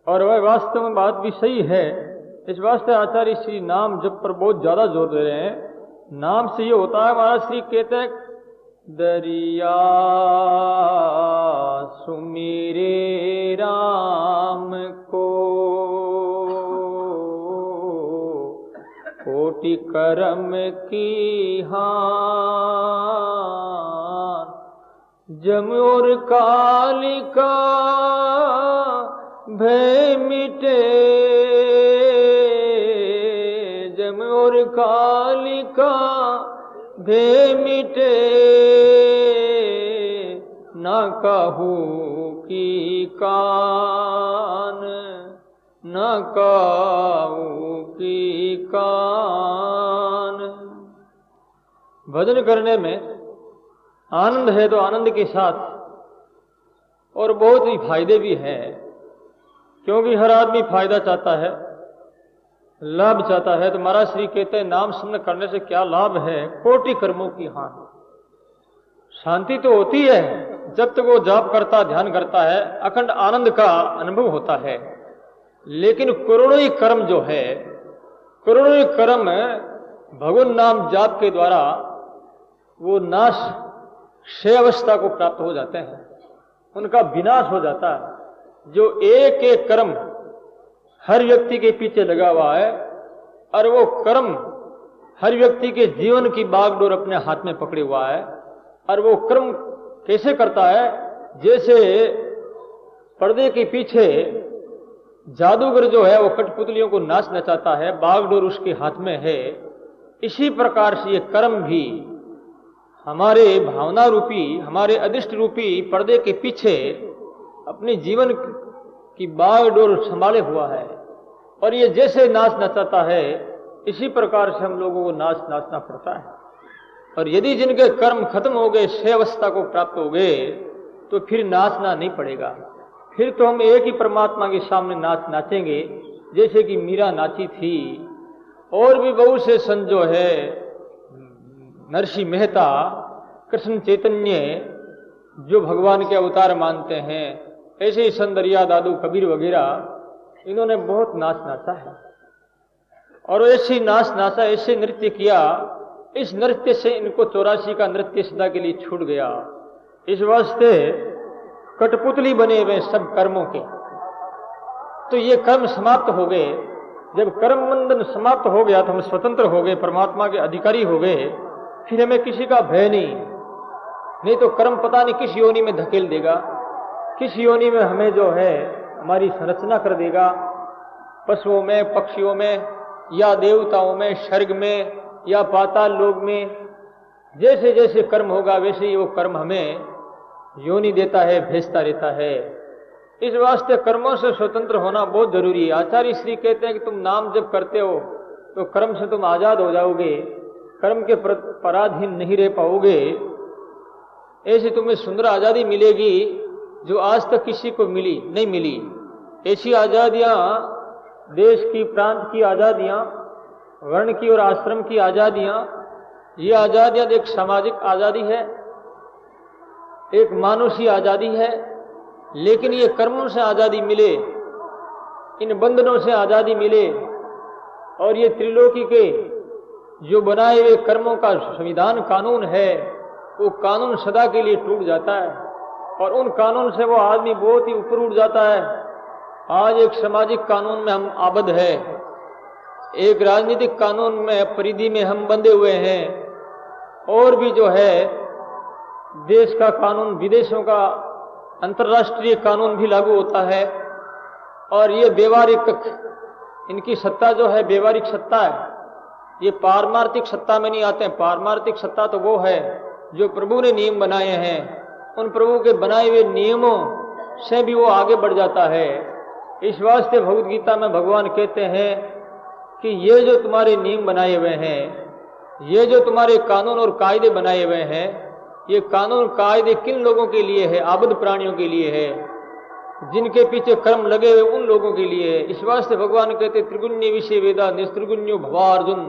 और वह वास्तव में बात भी सही है। इस वास्ते आचार्य श्री नाम जप पर बहुत ज्यादा जोर दे रहे हैं। नाम से ये होता है, महाराज श्री कहते हैं, दरिया सुमिरे राम को कोटि करम की हान, जम और कालिका भय मिटे, जम और कालिका भय मिटे, न कहू की कान, न कहू की कान। भजन करने में आनंद है तो आनंद के साथ और बहुत ही फायदे भी हैं, क्योंकि हर आदमी फायदा चाहता है, लाभ चाहता है। तो महाराज श्री कहते हैं नाम स्मरण करने से क्या लाभ है? कोटि कर्मों की हानि। शांति तो होती है जब तक वो जाप करता, ध्यान करता है, अखंड आनंद का अनुभव होता है। लेकिन करोड़ों ही कर्म जो है, करोड़ों ही कर्म भगवान नाम जाप के द्वारा वो नाश क्षय अवस्था को प्राप्त हो जाते हैं, उनका विनाश हो जाता है। जो एक एक कर्म हर व्यक्ति के पीछे लगा हुआ है, और वो कर्म हर व्यक्ति के जीवन की बागडोर अपने हाथ में पकड़े हुआ है। और वो कर्म कैसे करता है? जैसे पर्दे के पीछे जादूगर जो है वो कठपुतलियों को नाच नचाता है, बागडोर उसके हाथ में है। इसी प्रकार से ये कर्म भी हमारे भावना रूपी, हमारे अदृष्ट रूपी पर्दे के पीछे अपने जीवन की बागडोर संभाले हुआ है। और ये जैसे नाच नचाता है, इसी प्रकार से हम लोगों को नाचना पड़ता है। और यदि जिनके कर्म खत्म हो गए, क्षय अवस्था को प्राप्त हो गए, तो फिर नाचना नहीं पड़ेगा। फिर तो हम एक ही परमात्मा के सामने नाचेंगे, जैसे कि मीरा नाची थी। और भी बहुत से संत जो है, नरसिंह मेहता, कृष्ण चैतन्य, जो भगवान के अवतार मानते हैं, ऐसे ही संत दरिया दादू कबीर वगैरह, इन्होंने बहुत नाच नाचा है। और ऐसे नाच नाचा, ऐसे नृत्य किया, इस नृत्य से इनको 84 का नृत्य सदा के लिए छूट गया। इस वास्ते कठपुतली बने हुए सब कर्मों के। तो ये कर्म समाप्त हो गए। जब कर्म बंधन समाप्त हो गया तो हम स्वतंत्र हो गए, परमात्मा के अधिकारी हो गए। फिर हमें किसी का भय नहीं तो कर्म पता नहीं किस योनि में धकेल देगा, किस योनि में हमें जो है हमारी संरचना कर देगा, पशुओं में, पक्षियों में, या देवताओं में, स्वर्ग में, या पाताल लोक में। जैसे जैसे कर्म होगा वैसे ही वो कर्म हमें योनि देता है, भेजता रहता है। इस वास्ते कर्मों से स्वतंत्र होना बहुत जरूरी है। आचार्य श्री कहते हैं कि तुम नाम जब करते हो तो कर्म से तुम आजाद हो जाओगे, कर्म के पराधीन नहीं रह पाओगे। ऐसी तुम्हें सुंदर आजादी मिलेगी जो आज तक किसी को नहीं मिली। ऐसी आजादियां, देश की, प्रांत की आजादियां, वर्ण की और आश्रम की आजादियां, ये आजादियां एक सामाजिक आजादी है, एक मानुषी आजादी है। लेकिन ये कर्मों से आजादी मिले, इन बंधनों से आजादी मिले, और ये त्रिलोकी के जो बनाए हुए कर्मों का संविधान कानून है, वो कानून सदा के लिए टूट जाता है। और उन कानून से वो आदमी बहुत ही ऊपर उठ जाता है। आज एक सामाजिक कानून में हम आबद्ध है, एक राजनीतिक कानून में, परिधि में हम बंधे हुए हैं। और भी जो है देश का कानून, विदेशों का अंतर्राष्ट्रीय कानून भी लागू होता है। और ये व्यवहारिक, इनकी सत्ता जो है व्यवहारिक सत्ता है, ये पारमार्थिक सत्ता में नहीं आते हैं। पारमार्थिक सत्ता तो वो है जो प्रभु ने नियम बनाए हैं, उन प्रभु के बनाए हुए नियमों से भी वो आगे बढ़ जाता है। इस वास्ते भगवद गीता में भगवान कहते हैं कि ये जो तुम्हारे नियम बनाए हुए हैं, ये जो तुम्हारे कानून और कायदे बनाए हुए हैं, ये कानून कायदे किन लोगों के लिए है? आबद्ध प्राणियों के लिए है, जिनके पीछे कर्म लगे हुए उन लोगों के लिए है। इस वास्ते भगवान कहते त्रिगुण्य विषय वेदा निस्त्रिगुण्यो भवा अर्जुन।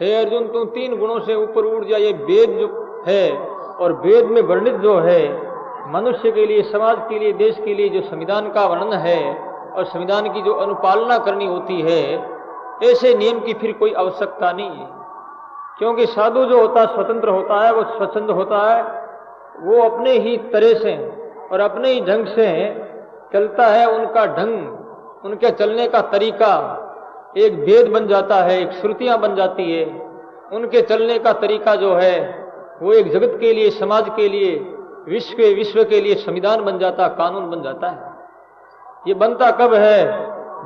हे अर्जुन, तुम 3 गुणों से ऊपर उठ जाए। ये वेद जो है, और वेद में वर्णित जो है मनुष्य के लिए, समाज के लिए, देश के लिए जो संविधान का वर्णन है, और संविधान की जो अनुपालना करनी होती है, ऐसे नियम की फिर कोई आवश्यकता नहीं है। क्योंकि साधु जो होता है स्वतंत्र होता है, वो स्वच्छंद होता है, वो अपने ही तरह से और अपने ही ढंग से चलता है। उनका ढंग, उनके चलने का तरीका एक वेद बन जाता है, एक श्रुतियां बन जाती है। उनके चलने का तरीका जो है वो एक जगत के लिए, समाज के लिए, विश्व के लिए संविधान बन जाता, कानून बन जाता है। ये बनता कब है?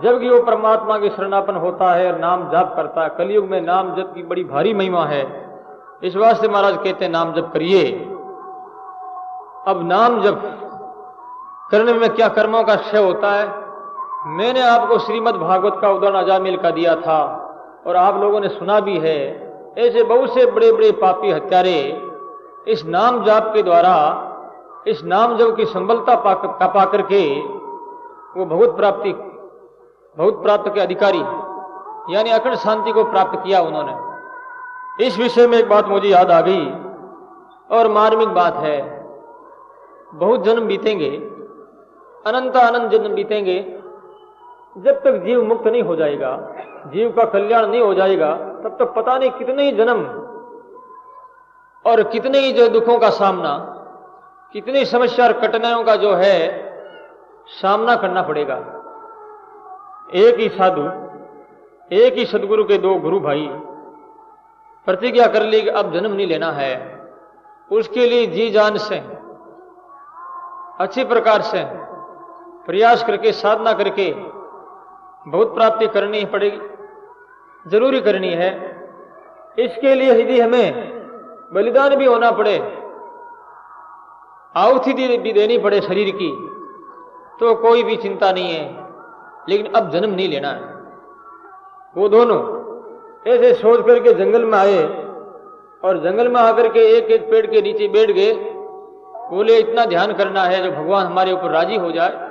जबकि वो परमात्मा के शरणापन होता है और नाम जाप करता है। कलयुग में नाम जप की बड़ी भारी महिमा है, इस वास्ते महाराज कहते हैं नाम जप करिए। अब नाम जप करने में क्या कर्मों का क्षय होता है? मैंने आपको श्रीमद् भागवत का उदाहरण अजामिल का दिया था और आप लोगों ने सुना भी है। ऐसे बहुत से बड़े बड़े पापी हत्यारे इस नाम जाप के द्वारा, इस नाम जप की संबलता पा करके वो भगवत प्राप्त के अधिकारी यानी अखंड शांति को प्राप्त किया उन्होंने। इस विषय में एक बात मुझे याद आ गई और मार्मिक बात है। बहुत जन्म बीतेंगे, अनंत अनंत जन्म बीतेंगे, जब तक जीव मुक्त नहीं हो जाएगा, जीव का कल्याण नहीं हो जाएगा, तब तक पता नहीं कितने ही जन्म और कितने ही जो दुखों का सामना, कितनी समस्या और कठिनाइयों का जो है सामना करना पड़ेगा। एक ही साधु, एक ही सदगुरु के दो गुरु भाई प्रतिज्ञा कर ली कि अब जन्म नहीं लेना है। उसके लिए जी जान से अच्छी प्रकार से प्रयास करके, साधना करके बहुत प्राप्ति करनी ही पड़ेगी, जरूरी करनी है। इसके लिए यदि हमें बलिदान भी होना पड़े, आहुति भी देनी पड़े शरीर की, तो कोई भी चिंता नहीं है, लेकिन अब जन्म नहीं लेना है। वो दोनों ऐसे सोच करके जंगल में आए और जंगल में आकर के एक एक पेड़ के नीचे बैठ गए। बोले इतना ध्यान करना है जो भगवान हमारे ऊपर राजी हो जाए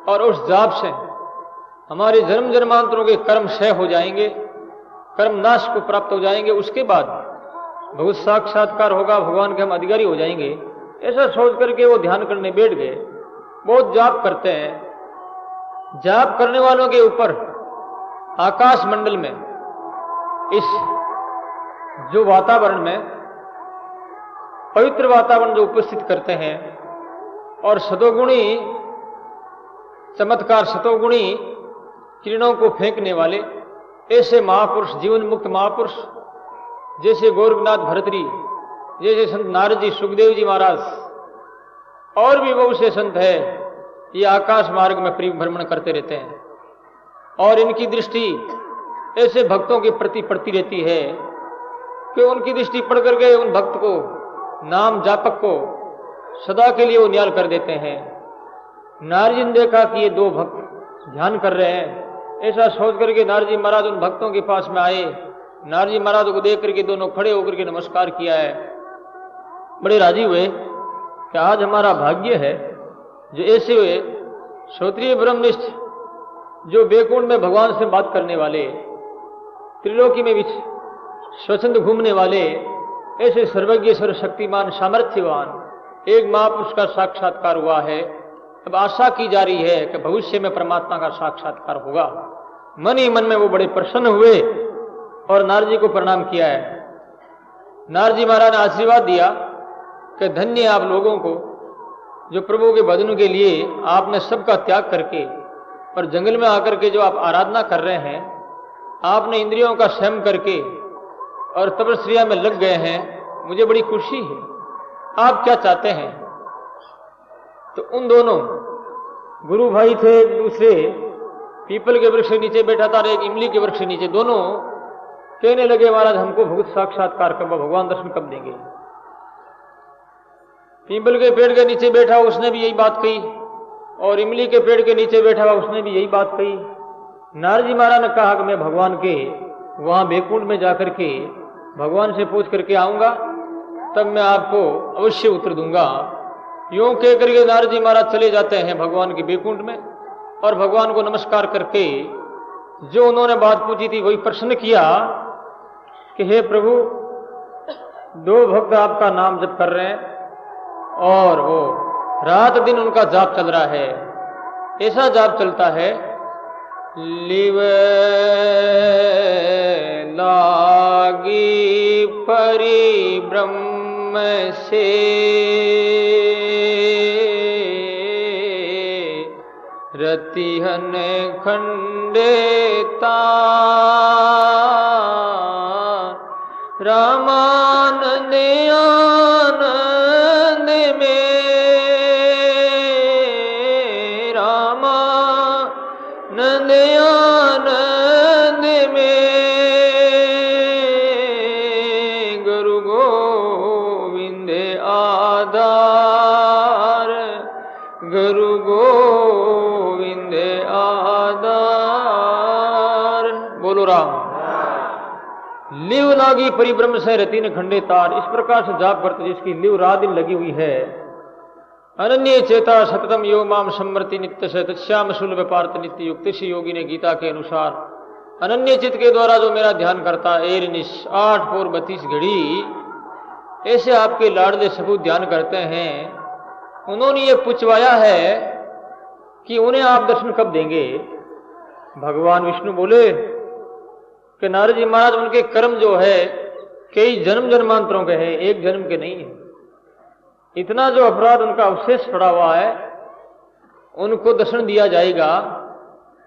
और उस जाप से हमारे जन्म जन्मांतरों के कर्म क्षय हो जाएंगे, कर्म नाश को प्राप्त हो जाएंगे। उसके बाद बहुत साक्षात्कार होगा, भगवान के हम अधिकारी हो जाएंगे। ऐसा सोच करके वो ध्यान करने बैठ गए। बहुत जाप करते हैं। जाप करने वालों के ऊपर आकाश मंडल में, इस जो वातावरण में, पवित्र वातावरण जो उपस्थित करते हैं और सतोगुणी चमत्कार, सतोगुणी किरणों को फेंकने वाले ऐसे महापुरुष, जीवन मुक्त महापुरुष जैसे गोरखनाथ भरतरी, जैसे संत नारद जी, सुखदेव जी महाराज और भी बहुत से संत है, ये आकाश मार्ग में परिभ्रमण करते रहते हैं और इनकी दृष्टि ऐसे भक्तों के प्रति पड़ती रहती है कि उनकी दृष्टि पड़ करके उन भक्त को, नाम जापक को सदा के लिए वो न्याल कर देते हैं। नारद जी ने देखा कि ये दो भक्त ध्यान कर रहे हैं, ऐसा सोच करके नारद जी महाराज उन भक्तों के पास में आए। नारद जी महाराज को देख करके दोनों खड़े होकर के नमस्कार किया है। बड़े राजी हुए कि आज हमारा भाग्य है जो ऐसे हुए श्रोत्रिय ब्रह्मनिष्ठ, जो बैकुंठ में भगवान से बात करने वाले, त्रिलोकी में भी स्वच्छंद घूमने वाले, ऐसे सर्वज्ञ, सर्वशक्तिमान, सामर्थ्यवान एक महापुरुष का साक्षात्कार हुआ है। अब आशा की जा रही है कि भविष्य में परमात्मा का साक्षात्कार होगा। मन ही मन में वो बड़े प्रसन्न हुए और नारद जी को प्रणाम किया है। नारद जी महाराज ने आशीर्वाद दिया कि धन्य आप लोगों को जो प्रभु के भजन के लिए आपने सबका त्याग करके और जंगल में आकर के जो आप आराधना कर रहे हैं, आपने इंद्रियों का संयम करके और तपस्या में लग गए हैं, मुझे बड़ी खुशी है। आप क्या चाहते हैं? तो उन दोनों गुरु भाई थे, दूसरे पीपल के वृक्ष के नीचे बैठा था और एक इमली के वृक्ष के नीचे, दोनों कहने लगे महाराज हमको भगवत साक्षात्कार कब, भगवान दर्शन कब देंगे? पीपल के पेड़ के नीचे बैठा उसने भी यही बात कही और इमली के पेड़ के नीचे बैठा हुआ उसने भी यही बात कही। नारद जी महाराज ने कहा कि मैं भगवान के वहां बैकुंठ में जाकर के भगवान से पूछ करके आऊंगा, तब मैं आपको अवश्य उत्तर दूंगा। यूं कह करके नारद जी महाराज चले जाते हैं भगवान के बैकुंठ में और भगवान को नमस्कार करके जो उन्होंने बात पूछी थी वही प्रश्न किया कि हे प्रभु, दो भक्त आपका नाम जप कर रहे हैं और वो रात दिन उनका जाप चल रहा है, ऐसा जाप चलता है, लिव लागी परिब्रह्म से रतिहन खंडेता रामानंद आनंद में रामानंद आनंद में गुरु गोविंद आधार गुरु गोविंद आधार। बोलो राम। लिव लागी परिब्रह्म से रतिन खंडे तार, इस प्रकार से जाप करते जिसकी लिव रात दिन लगी हुई है। अनन्य चेता सततम यो माम समृति नित्य से तस्याम सुलभ पार्थ नित्य युक्त। इस योगी ने गीता के अनुसार अनन्य चित्त के द्वारा जो मेरा ध्यान करता है, 8 पोर 32 घड़ी ऐसे आपके लाडले सबूत ध्यान करते हैं। उन्होंने ये पूछवाया है कि उन्हें आप दर्शन कब देंगे। भगवान विष्णु बोले कि नारद जी महाराज, उनके कर्म जो है कई जन्म जन्मांतरों के हैं, एक जन्म के नहीं है। इतना जो अपराध उनका अवशेष पड़ा हुआ है, उनको दर्शन दिया जाएगा।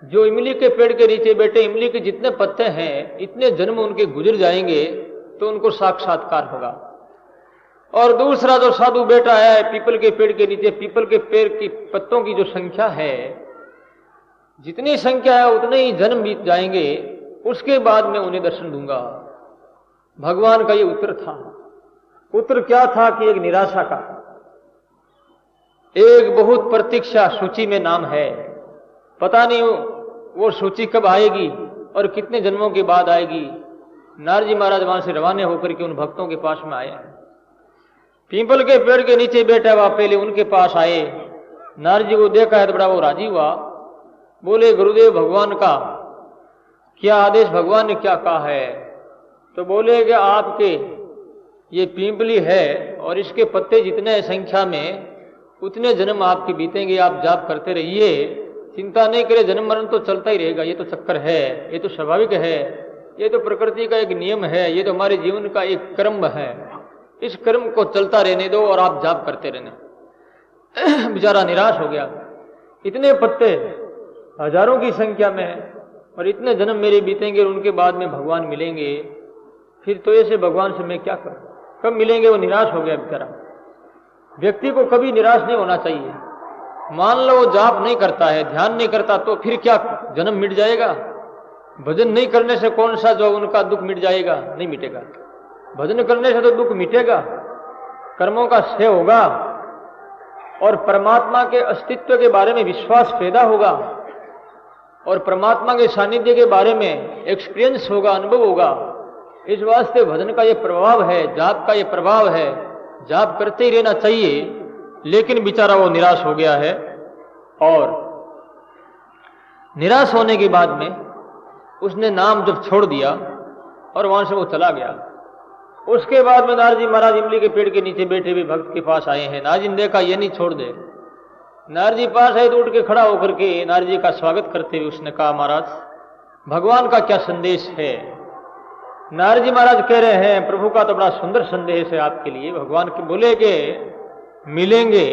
जो इमली के पेड़ के नीचे बैठे, इमली के जितने पत्ते हैं, इतने जन्म उनके गुजर जाएंगे तो उनको साक्षात्कार होगा। और दूसरा जो साधु बैठा है पीपल के पेड़ के नीचे, पीपल के पेड़ की पत्तों की जो संख्या है, जितनी संख्या है उतने ही जन्म बीत जाएंगे, उसके बाद मैं उन्हें दर्शन दूंगा। भगवान का ये उत्तर था। उत्तर क्या था कि एक निराशा का, एक बहुत प्रतीक्षा सूची में नाम है, पता नहीं वो सूची कब आएगी और कितने जन्मों के बाद आएगी। नारद जी महाराज वहां से रवाना होकर के उन भक्तों के पास में आए। पीपल के पेड़ के नीचे बैठा हुआ पहले उनके पास आए। नारद जी को देखा है तो बड़ा वो राजी हुआ। बोले, गुरुदेव भगवान का क्या आदेश, भगवान ने क्या कहा है? तो बोले कि आपके ये पीपली है और इसके पत्ते जितने हैं संख्या में, उतने जन्म आपके बीतेंगे। आप जाप करते रहिए, चिंता नहीं करे, जन्म मरण तो चलता ही रहेगा। ये तो चक्कर है, ये तो स्वाभाविक है, ये तो प्रकृति का एक नियम है, ये तो हमारे जीवन का एक कर्म है। इस कर्म को चलता रहने दो और आप जाप करते रहने। बेचारा निराश हो गया। इतने पत्ते हजारों की संख्या में और इतने जन्म मेरे बीतेंगे और उनके बाद में भगवान मिलेंगे, फिर तो ऐसे भगवान से मैं क्या करूं, कब मिलेंगे? वो निराश हो गया बेचारा। व्यक्ति को कभी निराश नहीं होना चाहिए। मान लो वो जाप नहीं करता है, ध्यान नहीं करता, तो फिर क्या जन्म मिट जाएगा? भजन नहीं करने से कौन सा जो उनका दुख मिट जाएगा? नहीं मिटेगा। भजन करने से तो दुख मिटेगा, कर्मों का क्षय होगा और परमात्मा के अस्तित्व के बारे में विश्वास पैदा होगा और परमात्मा के सानिध्य के बारे में एक्सपीरियंस होगा, अनुभव होगा। इस वास्ते भजन का ये प्रभाव है, जाप का ये प्रभाव है। जाप करते ही रहना चाहिए। लेकिन बेचारा वो निराश हो गया है और निराश होने के बाद में उसने नाम जब छोड़ दिया और वहां से वो चला गया। उसके बाद में नारद जी महाराज इमली के पेड़ के नीचे बैठे हुए भक्त के पास आए हैं। नारद जी ने देखा ये नहीं छोड़ दे। नारद जी पास आए तो उठ के खड़ा होकर के नारद जी का स्वागत करते हुए उसने कहा, महाराज भगवान का क्या संदेश है? नारद जी महाराज कह रहे हैं, प्रभु का तो बड़ा सुंदर संदेश है आपके लिए। भगवान के बोले कि मिलेंगे,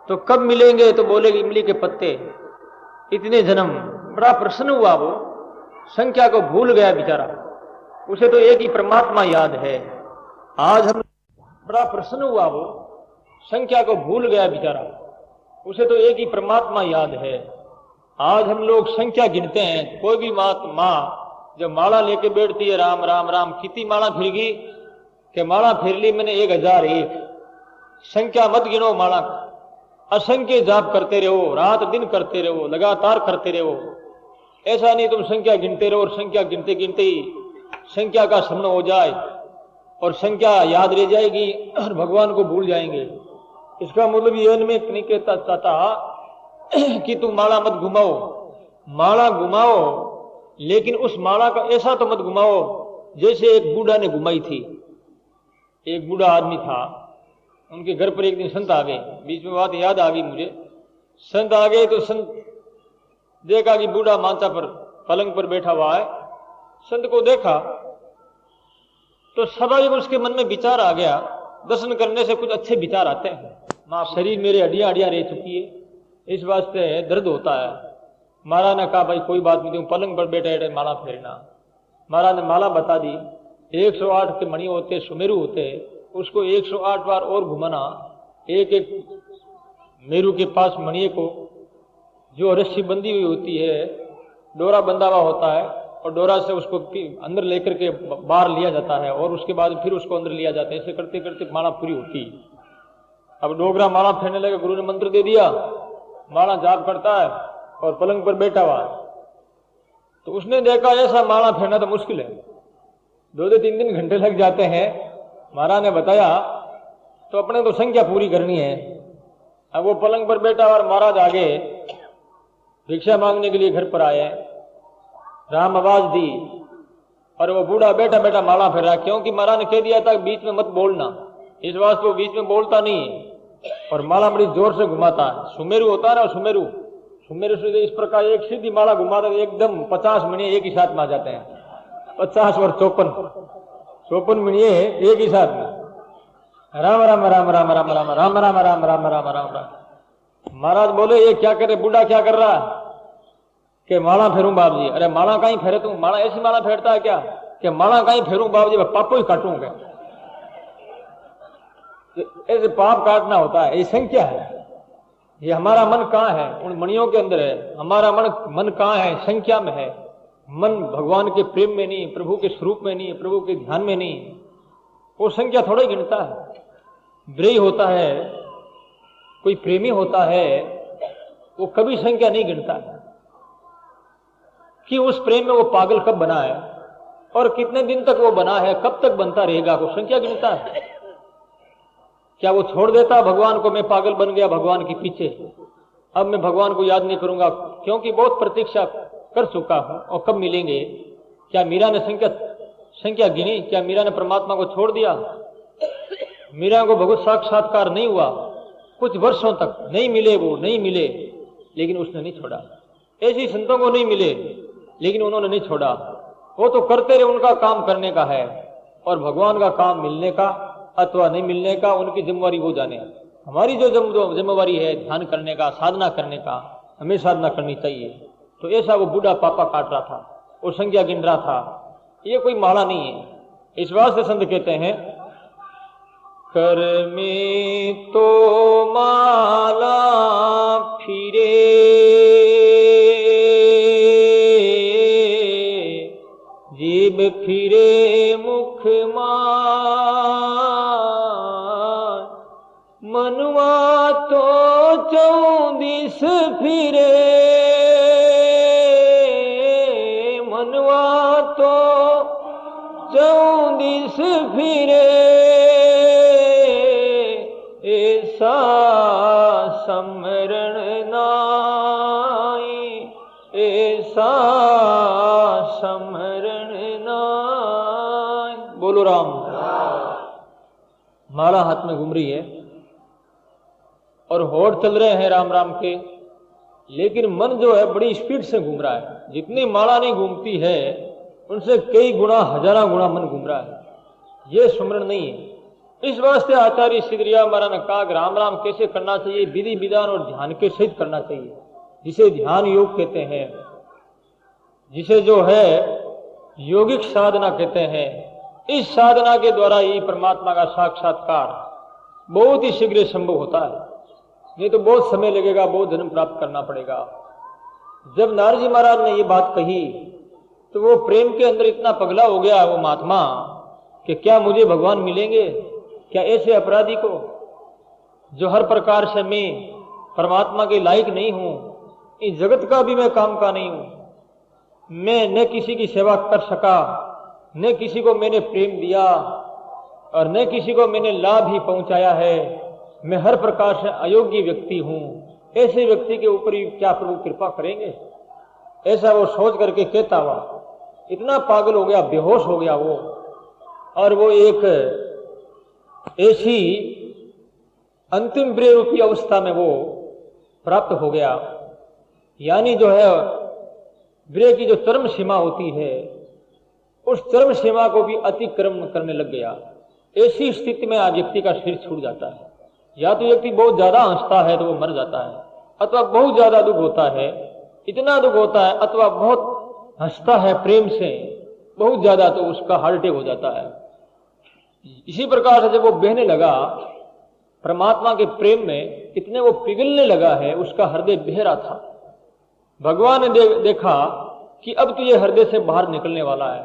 तो कब मिलेंगे? तो बोले इमली के पत्ते, इतने जन्म। बड़ा प्रसन्न हुआ वो, संख्या को भूल गया बेचारा। उसे तो एक ही परमात्मा याद है। आज हम बड़ा प्रसन्न हुआ वो, संख्या को भूल गया बेचारा। उसे तो एक ही परमात्मा याद है। आज हम लोग संख्या गिनते हैं। कोई भी माँ जब माला लेके बैठती है, राम राम राम, कितनी माला फिर गई कि माला फिर ली मैंने 1001। संख्या मत गिनो माला का। असंख्य जाप करते रहो, रात दिन करते रहो, लगातार करते रहो। ऐसा नहीं तुम संख्या गिनते रहो और संख्या गिनते गिनते ही संख्या का शमन हो जाए और संख्या याद रह जाएगी और भगवान को भूल जाएंगे। इसका मतलब ये मैं नहीं कहता चाहता कि तुम माला मत घुमाओ। माला घुमाओ, लेकिन उस माला का ऐसा तो मत घुमाओ जैसे एक बूढ़ा ने घुमाई थी। एक बूढ़ा आदमी था, उनके घर पर एक दिन संत आ गए। बीच में बात याद आ गई मुझे। संत आ गए तो संत देखा कि बूढ़ा मांचा पर पलंग पर बैठा हुआ है। संत को देखा तो स्वाभाविक उसके मन में विचार आ गया, दर्शन करने से कुछ अच्छे विचार आते हैं। मां, शरीर मेरे हड्डियां हड्डियां रह चुकी है, इस वास्ते दर्द होता है। महाराज ने कहा भाई कोई बात नहीं, तुम पलंग पर बैठे बैठे माला फेरना। महाराज ने माला बता दी। 108 के मणि होते, सुमेरु होते, उसको 108 बार और घुमाना। एक एक मेरू के पास मणि को जो रस्सी बंधी हुई होती है, डोरा बंधा हुआ होता है, और डोरा से उसको अंदर लेकर के बाहर लिया जाता है और उसके बाद फिर उसको अंदर लिया जाता है। ऐसे करते करते माला पूरी होती है। अब डोगरा माला फेरने लगा, गुरु ने मंत्र दे दिया, माला जाप करता है और पलंग पर बैठा हुआ। तो उसने देखा ऐसा माला फेरना तो मुश्किल है, 2-2 3-3 घंटे लग जाते हैं। महाराज ने बताया तो अपने तो संख्या पूरी करनी है। अब वो पलंग पर बैठा और महाराज आगे भिक्षा मांगने के लिए घर पर आए। राम आवाज दी और वो बूढ़ा बैठा बैठा माला फेर रहा, क्योंकि महाराज ने कह दिया था बीच में मत बोलना, इस वास्ते वो बीच में बोलता नहीं और माला बड़ी जोर से घुमाता है। सुमेरु होता है ना, सुमेरु से इस प्रकार एक सीधी माला घुमाता है, एकदम 50 मणि एक ही साथ में आ जाते हैं। 50 और 54 मणि एक ही साथ में। राम राम राम राम राम राम राम राम राम राम राम राम राम। महाराज बोले ये क्या करे, बूढ़ा क्या कर रहा है? कि माला फेरूं बाप जी। अरे माला कहीं फेरे तू, माला ऐसी माला फेरता है क्या? कि माला कहीं फेरूं बाप जी, पापों ही काटूंगा। ऐसे पाप काटना होता है, ये संख्या है। ये हमारा मन कहाँ है? उन मणियों के अंदर है। हमारा मन कहाँ है? संख्या में है। मन भगवान के प्रेम में नहीं, प्रभु के स्वरूप में नहीं, प्रभु के ध्यान में नहीं। वो संख्या थोड़ा ही गिनता है। ब्रही होता है, कोई प्रेमी होता है, वो कभी संख्या नहीं गिनता है कि उस प्रेम में वो पागल कब बना है और कितने दिन तक वो बना है, कब तक बनता रहेगा। वो संख्या गिनता है। क्या वो छोड़ देता भगवान को? मैं पागल बन गया भगवान के पीछे, अब मैं भगवान को याद नहीं करूंगा क्योंकि बहुत प्रतीक्षा कर चुका हूं और कब मिलेंगे। क्या मीरा ने संख्या गिनी? क्या मीरा ने परमात्मा को छोड़ दिया? मीरा को भगवत साक्षात्कार नहीं हुआ, कुछ वर्षों तक नहीं मिले, वो नहीं मिले, लेकिन उसने नहीं छोड़ा। ऐसी संतों को नहीं मिले लेकिन उन्होंने नहीं छोड़ा। वो तो करते रहे, उनका काम करने का है, और भगवान का काम मिलने का अथवा नहीं मिलने का उनकी जिम्मेवारी वो जाने। हमारी जो जिम्मेवारी है ध्यान करने का, साधना करने का, हमें साधना करनी चाहिए। तो ऐसा वो बूढ़ा पापा काट रहा था, वो संख्या गिन रहा था। ये कोई माला नहीं है। इस वास्ते संत कहते हैं, कर में तो माला फिरे, जीभ फिरे मुख मान, मनवा तो 34 फिरे, मनवा तो 34 फिरे, ऐसा समरण नाई, ऐसा समरण नाई। बोलो राम। माला हाथ में घूम रही है और होठ चल रहे हैं राम राम के, लेकिन मन जो है बड़ी स्पीड से घूम रहा है। जितनी माला नहीं घूमती है उनसे कई गुना, हजारों गुना मन घूम रहा है। ये सुमरण नहीं है। इस वास्ते आचार्य सिद्धरिया महाराज ने कहा कि राम राम कैसे करना चाहिए? विधि विधान और ध्यान के सहित करना चाहिए, जिसे ध्यान योग कहते हैं, जिसे जो है योगिक साधना कहते हैं। इस साधना के द्वारा ही परमात्मा का साक्षात्कार बहुत ही शीघ्र संभव होता है। नहीं तो बहुत समय लगेगा, बहुत जन्म प्राप्त करना पड़ेगा। जब नारद जी महाराज ने ये बात कही तो वो प्रेम के अंदर इतना पगला हो गया वो महात्मा कि क्या मुझे भगवान मिलेंगे? क्या ऐसे अपराधी को, जो हर प्रकार से मैं परमात्मा के लायक नहीं हूं, इस जगत का भी मैं काम का नहीं हूं, मैं न किसी की सेवा कर सका, न किसी को मैंने प्रेम दिया और न किसी को मैंने लाभ ही पहुंचाया है, मैं हर प्रकार से अयोग्य व्यक्ति हूं, ऐसे व्यक्ति के ऊपर ही क्या प्रभु कृपा करेंगे? ऐसा वो सोच करके कहता हुआ इतना पागल हो गया, बेहोश हो गया वो। और वो एक ऐसी अंतिम प्रेय रूपी अवस्था में वो प्राप्त हो गया, यानी जो है विरह की जो चरम सीमा होती है उस चरम सीमा को भी अतिक्रमण करने लग गया। ऐसी स्थिति में आज व्यक्ति का शरीर छूट जाता है। या तो व्यक्ति बहुत ज्यादा हंसता है तो वो मर जाता है, अथवा बहुत ज्यादा दुख होता है, इतना दुख होता है, अथवा बहुत हंसता है प्रेम से बहुत ज्यादा तो उसका हार्ट अटैक हो जाता है। इसी प्रकार से जब वो बहने लगा परमात्मा के प्रेम में, इतने वो पिघलने लगा है, उसका हृदय बह रहा था। भगवान ने देखा कि अब तो ये हृदय से बाहर निकलने वाला है,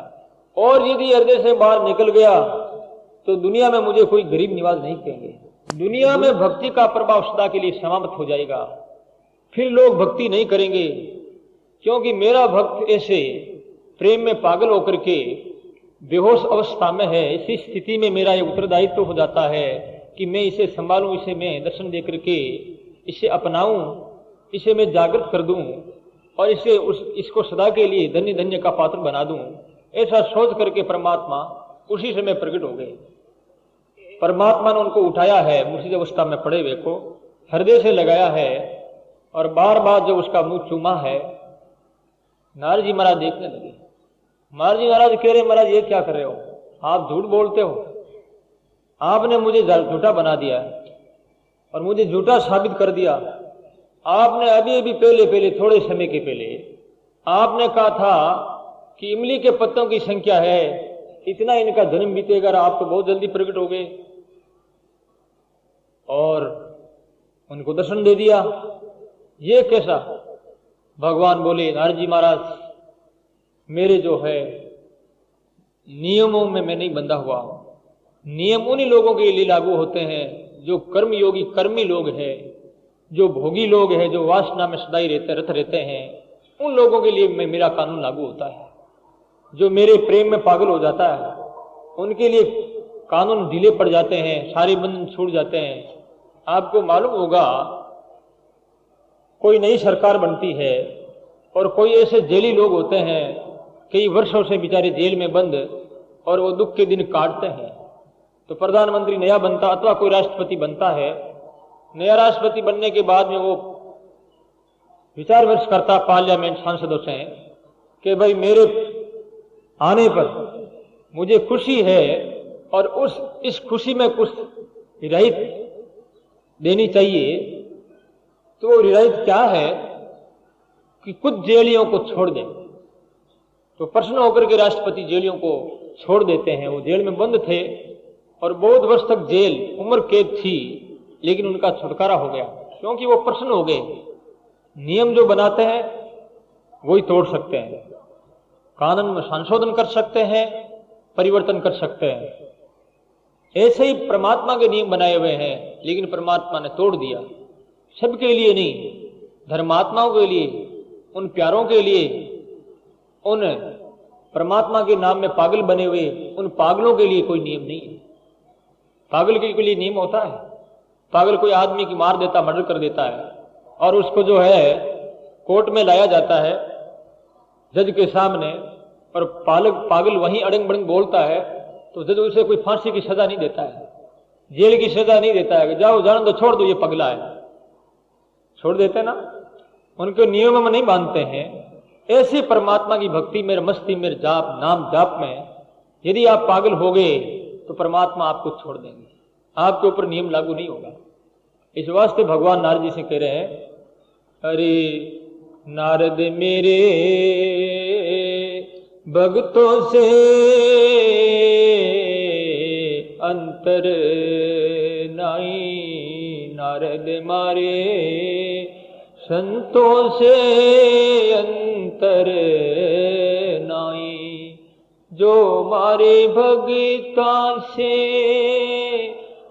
और यदि हृदय से बाहर निकल गया तो दुनिया में मुझे कोई गरीब निवाज नहीं कहेंगे, दुनिया में भक्ति का प्रभाव सदा के लिए समाप्त हो जाएगा, फिर लोग भक्ति नहीं करेंगे, क्योंकि मेरा भक्त ऐसे प्रेम में पागल होकर के बेहोश अवस्था में है। इसी स्थिति में मेरा ये उत्तरदायित्व हो जाता है कि मैं इसे संभालूं, इसे मैं दर्शन दे करके इसे अपनाऊं, इसे मैं जागृत कर दूं और इसको सदा के लिए धन्य धन्य का पात्र बना दूं। ऐसा सोच करके परमात्मा उसी समय प्रकट हो गए। परमात्मा ने उनको उठाया है, मुसीबत अवस्था में पड़े हुए को हृदय से लगाया है और बार बार जब उसका मुंह चूमा है, नारद जी महाराज देखने लगे। नारद जी महाराज कह रहे, महाराज ये क्या कर रहे हो, आप झूठ बोलते हो, आपने मुझे झूठा बना दिया और मुझे झूठा साबित कर दिया। आपने अभी अभी पहले थोड़े समय के पहले आपने कहा था कि इमली के पत्तों की संख्या है इतना, इनका जन्म बीतेगा, आप तो बहुत जल्दी प्रकट हो गए और उनको दर्शन दे दिया। ये कैसा? भगवान बोले, नारद जी महाराज मेरे जो है नियमों में मैं नहीं बंधा हुआ हूं। नियम उन्हीं लोगों के लिए लागू होते हैं जो कर्मयोगी कर्मी लोग हैं, जो भोगी लोग हैं, जो वासना में सदाई रत रहते हैं, उन लोगों के लिए मेरा कानून लागू होता है। जो मेरे प्रेम में पागल हो जाता है उनके लिए कानून ढीले पड़ जाते हैं, सारे बंधन छूट जाते हैं। आपको मालूम होगा कोई नई सरकार बनती है और कोई ऐसे जेली लोग होते हैं कई वर्षों से बेचारे जेल में बंद और वो दुख के दिन काटते हैं। तो प्रधानमंत्री नया बनता अथवा कोई राष्ट्रपति बनता है, नया राष्ट्रपति बनने के बाद में वो विचार विमर्श करता पार्लियामेंट सांसदों से कि भाई मेरे आने पर मुझे खुशी है और इस खुशी में कुछ रियायत देनी चाहिए। तो वो रियायत क्या है कि कुछ जेलियों को छोड़ दें। तो प्रश्न होकर के राष्ट्रपति जेलियों को छोड़ देते हैं। वो जेल में बंद थे और बहुत वर्ष तक जेल उम्र कैद थी, लेकिन उनका छुटकारा हो गया क्योंकि वो प्रश्न हो गए। नियम जो बनाते हैं वही तोड़ सकते हैं, कानून में संशोधन कर सकते हैं, परिवर्तन कर सकते हैं। ऐसे ही परमात्मा के नियम बनाए हुए हैं, लेकिन परमात्मा ने तोड़ दिया। सबके लिए नहीं, धर्मात्माओं के लिए, उन प्यारों के लिए, उन परमात्मा के नाम में पागल बने हुए उन पागलों के लिए कोई नियम नहीं है। पागल के लिए नियम होता है? पागल कोई आदमी की मार देता, मर्डर कर देता है और उसको जो है कोर्ट में लाया जाता है जज के सामने, और पागल वहीं अड़ंग बड़ंग बोलता है तो जज उसे कोई फांसी की सजा नहीं देता है, जेल की सजा नहीं देता है कि जाओ जान दो, छोड़ दो, ये पगला है, छोड़ देते ना। उनके नियमों में नहीं बांधते हैं। ऐसे परमात्मा की भक्ति में, मस्ती में, जाप नाम जाप में यदि आप पागल हो गए तो परमात्मा आपको छोड़ देंगे, आपके ऊपर नियम लागू नहीं होगा। इस वास्ते भगवान नारद जी से कह रहे हैं, अरे नारद मेरे भक्तों से अंतर नाई, नारद मारे संतों से अंतर नाई। जो मारे भगता से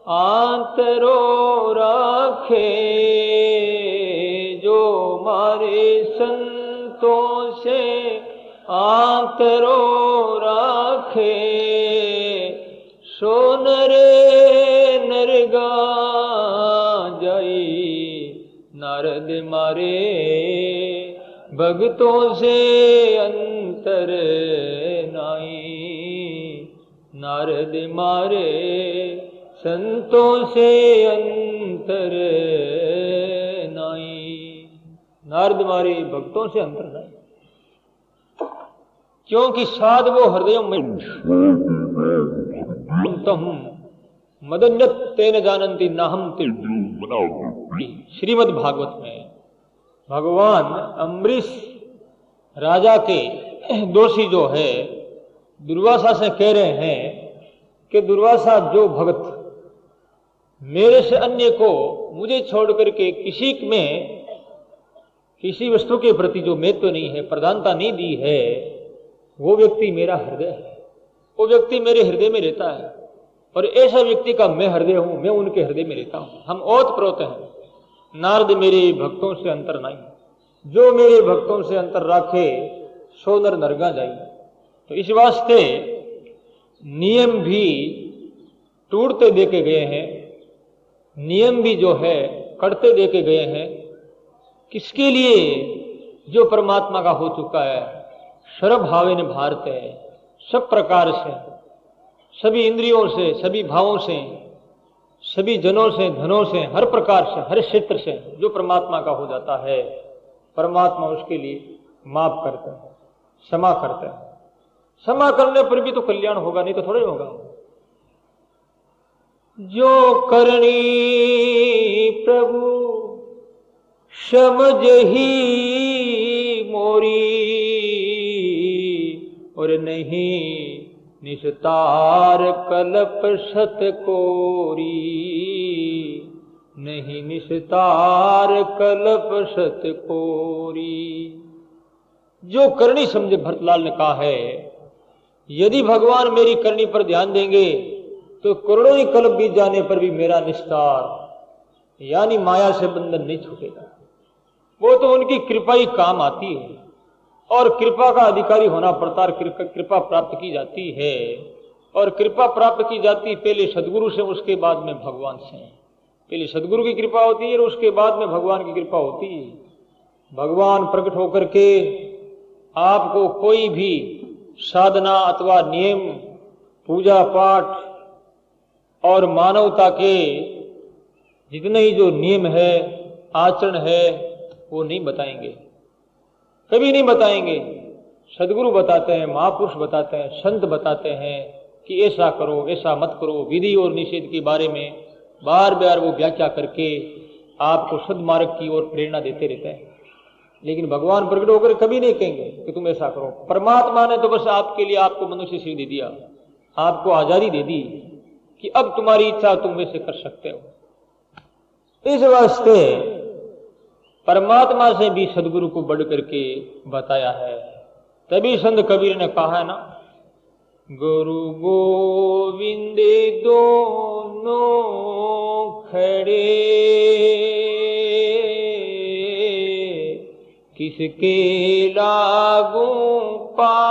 आंतरो राखे, जो मारे संतों से आंतरो राखे, सो नरे नरगा जाई, नारद मारे भगतों से अंतर नाई, नारद मारे संतों से अंतर नाई। नारद मारे भक्तों से अंतर नहीं, क्योंकि साध वो हृदय में मदन्यत तेन जानन्ति नाहम तिल। श्रीमद् भागवत में भगवान अम्बरीश राजा के दोषी जो है दुर्वासा से कह रहे हैं कि दुर्वासा, जो भक्त मेरे से अन्य को, मुझे छोड़ करके किसी वस्तु के प्रति जो महत्व नहीं है, प्रधानता नहीं दी है, वो व्यक्ति मेरा हृदय है, वो व्यक्ति मेरे हृदय में रहता है, और ऐसा व्यक्ति का मैं हृदय हूं, मैं उनके हृदय में रहता हूं। हम ओत प्रोत हैं। नारद मेरे भक्तों से अंतर नहीं, जो मेरे भक्तों से अंतर राखे सो नर नरगा जाई। तो इस वास्ते नियम भी टूटते देके गए हैं, नियम भी जो है कटते देके गए हैं। किसके लिए? जो परमात्मा का हो चुका है, सर्वभावेन भारत है, सब प्रकार से, सभी इंद्रियों से, सभी भावों से, सभी जनों से, धनों से, हर प्रकार से, हर क्षेत्र से जो परमात्मा का हो जाता है, परमात्मा उसके लिए माफ करते हैं, क्षमा करते हैं। क्षमा करने पर भी तो कल्याण होगा, नहीं तो थोड़ा ही होगा। जो करनी प्रभु समझ ही मोरी, और नहीं निस्तार कल्प सत कोरी, नहीं निस्तार कल्प सत कोरी। जो करनी समझे, भरतलाल ने कहा है, यदि भगवान मेरी करनी पर ध्यान देंगे तो करोड़ों ही कल्प बीत जाने पर भी मेरा निस्तार यानी माया से बंधन नहीं छूटेगा। वो तो उनकी कृपा ही काम आती है, और कृपा का अधिकारी होना पड़ता है, कृपा प्राप्त की जाती है, और कृपा प्राप्त की जाती पहले सदगुरु से, उसके बाद में भगवान से। पहले सदगुरु की कृपा होती है और उसके बाद में भगवान की कृपा होती है। भगवान प्रकट होकर के आपको कोई भी साधना अथवा नियम, पूजा पाठ और मानवता के जितने ही जो नियम है, आचरण है, वो नहीं बताएंगे, कभी नहीं बताएंगे। सदगुरु बताते हैं, महापुरुष बताते हैं, संत बताते हैं कि ऐसा करो, ऐसा मत करो। विधि और निषेध के बारे में बार बार वो व्याख्या करके आपको सद्मार्ग की ओर प्रेरणा देते रहते हैं। लेकिन भगवान प्रकट होकर कभी नहीं कहेंगे कि तुम ऐसा करो। परमात्मा ने तो बस आपके लिए आपको मनुष्य शरीर दे दिया, आपको आजादी दे दी कि अब तुम्हारी इच्छा तुम वैसे कर सकते हो। इस वास्ते परमात्मा से भी सदगुरु को बढ़ करके बताया है। तभी संत कबीर ने कहा है ना, गुरु गोविंद दोनों खड़े, किसके लागू पाय,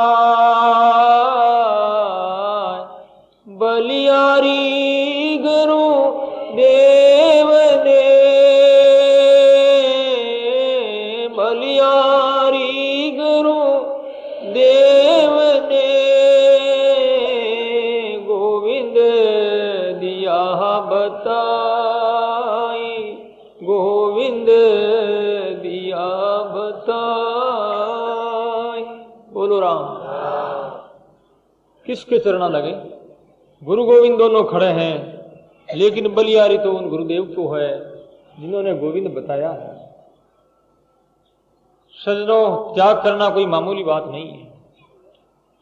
बलियारी गुरु देव ने, बलियारी गुरु देव ने, गोविंद दिया बताई, गोविंद दिया बताई। बोलो राम। किसके चरणा लगे? गुरु गोविंद दोनों खड़े हैं, लेकिन बलियारी तो उन गुरुदेव को है जिन्होंने गोविंद बताया है। सजनों, त्याग करना कोई मामूली बात नहीं है।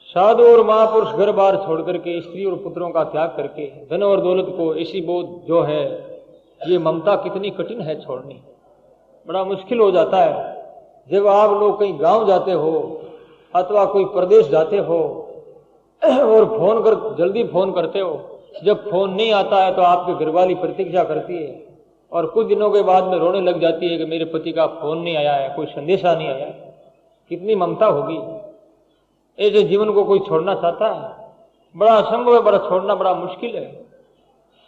साधु और महापुरुष घर बार छोड़ करके, स्त्री और पुत्रों का त्याग करके, धन और दौलत को, ऐसी बोध जो है, ये ममता कितनी कठिन है छोड़नी। बड़ा मुश्किल हो जाता है जब आप लोग कहीं गांव जाते हो अथवा कोई प्रदेश जाते हो और जल्दी फोन करते हो। जब फोन नहीं आता है तो आपके घरवाली प्रतीक्षा करती है, और कुछ दिनों के बाद में रोने लग जाती है कि मेरे पति का फोन नहीं आया है, कोई संदेशा नहीं आया। कितनी ममता होगी। ऐसे जीवन को कोई छोड़ना चाहता है? बड़ा असंभव है, बड़ा छोड़ना बड़ा मुश्किल है।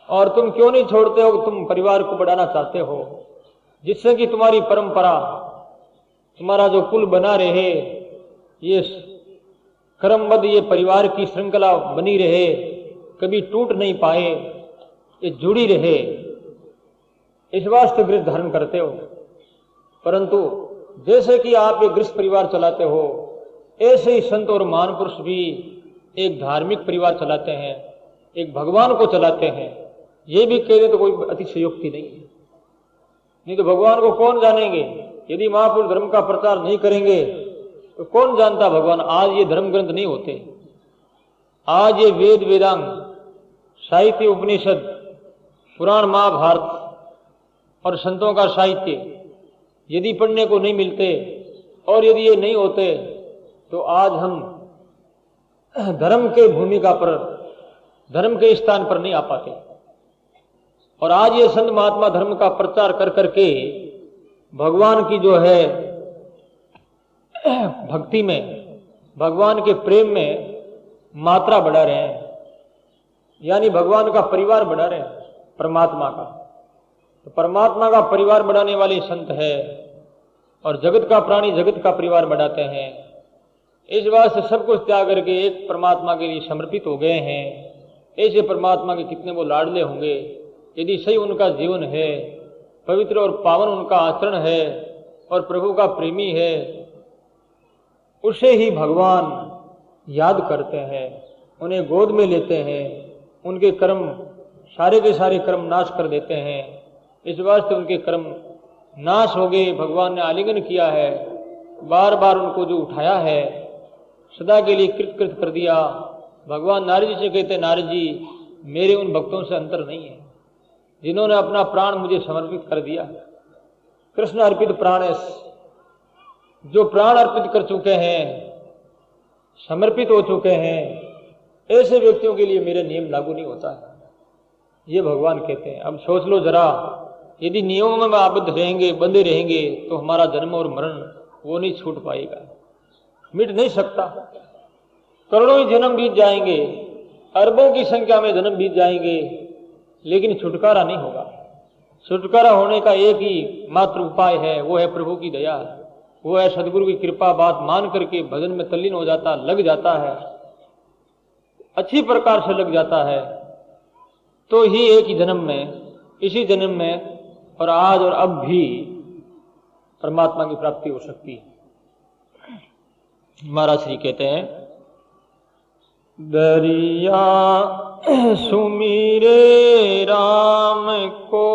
और तुम क्यों नहीं छोड़ते हो? तुम परिवार को बढ़ाना चाहते हो, जिससे कि तुम्हारी परंपरा, तुम्हारा जो कुल बना रहे, ये क्रमबद्ध ये परिवार की श्रृंखला बनी रहे, कभी टूट नहीं पाए, ये जुड़ी रहे, इस वास्ते गृह धारण करते हो। परंतु जैसे कि आप एक गृहस्थ परिवार चलाते हो, ऐसे ही संत और महान पुरुष भी एक धार्मिक परिवार चलाते हैं, एक भगवान को चलाते हैं। ये भी कह दें तो कोई अतिशयोक्ति नहीं है। नहीं तो भगवान को कौन जानेंगे? यदि महापुरुष धर्म का प्रचार नहीं करेंगे तो कौन जानता भगवान? आज ये धर्म ग्रंथ नहीं होते, आज ये वेद वेदांग साहित्य उपनिषद पुराण महाभारत और संतों का साहित्य यदि पढ़ने को नहीं मिलते और यदि ये नहीं होते तो आज हम धर्म के भूमिका पर, धर्म के स्थान पर नहीं आ पाते। और आज ये संत महात्मा धर्म का प्रचार कर करके भगवान की जो है भक्ति में, भगवान के प्रेम में मात्रा बढ़ा रहे हैं, यानी भगवान का परिवार बढ़ा रहे हैं, परमात्मा का। तो परमात्मा का परिवार बढ़ाने वाले संत है और जगत का प्राणी जगत का परिवार बढ़ाते हैं। इस बात से सब कुछ त्याग करके एक परमात्मा के लिए समर्पित हो गए हैं। ऐसे परमात्मा के कितने वो लाडले होंगे यदि सही उनका जीवन है, पवित्र और पावन उनका आचरण है और प्रभु का प्रेमी है, उसे ही भगवान याद करते हैं, उन्हें गोद में लेते हैं, उनके कर्म सारे के सारे कर्म नाश कर देते हैं। इस वास्ते उनके कर्म नाश हो गए, भगवान ने आलिंगन किया है, बार बार उनको जो उठाया है सदा के लिए कृत कृत कर दिया। भगवान नारद जी से कहते, नारद जी मेरे उन भक्तों से अंतर नहीं है जिन्होंने अपना प्राण मुझे समर्पित कर दिया। कृष्ण अर्पित प्राणेश, जो प्राण अर्पित कर चुके हैं, समर्पित हो चुके हैं, ऐसे व्यक्तियों के लिए मेरे नियम लागू नहीं होता है, ये भगवान कहते हैं। अब सोच लो जरा, यदि नियमों में आबद्ध रहेंगे, बंधे रहेंगे तो हमारा जन्म और मरण वो नहीं छूट पाएगा, मिट नहीं सकता। करोड़ों ही जन्म बीत जाएंगे, अरबों की संख्या में जन्म बीत जाएंगे, लेकिन छुटकारा नहीं होगा। छुटकारा होने का एक ही मात्र उपाय है, वो है प्रभु की दया, वो है सदगुरु की कृपा। बात मान करके भजन में तल्लीन हो जाता, लग जाता है, अच्छी प्रकार से लग जाता है, तो ही एक ही जन्म में, इसी जन्म में और आज और अब भी परमात्मा की प्राप्ति हो सकती है। महाराज श्री कहते हैं, दरिया सुमीरे राम को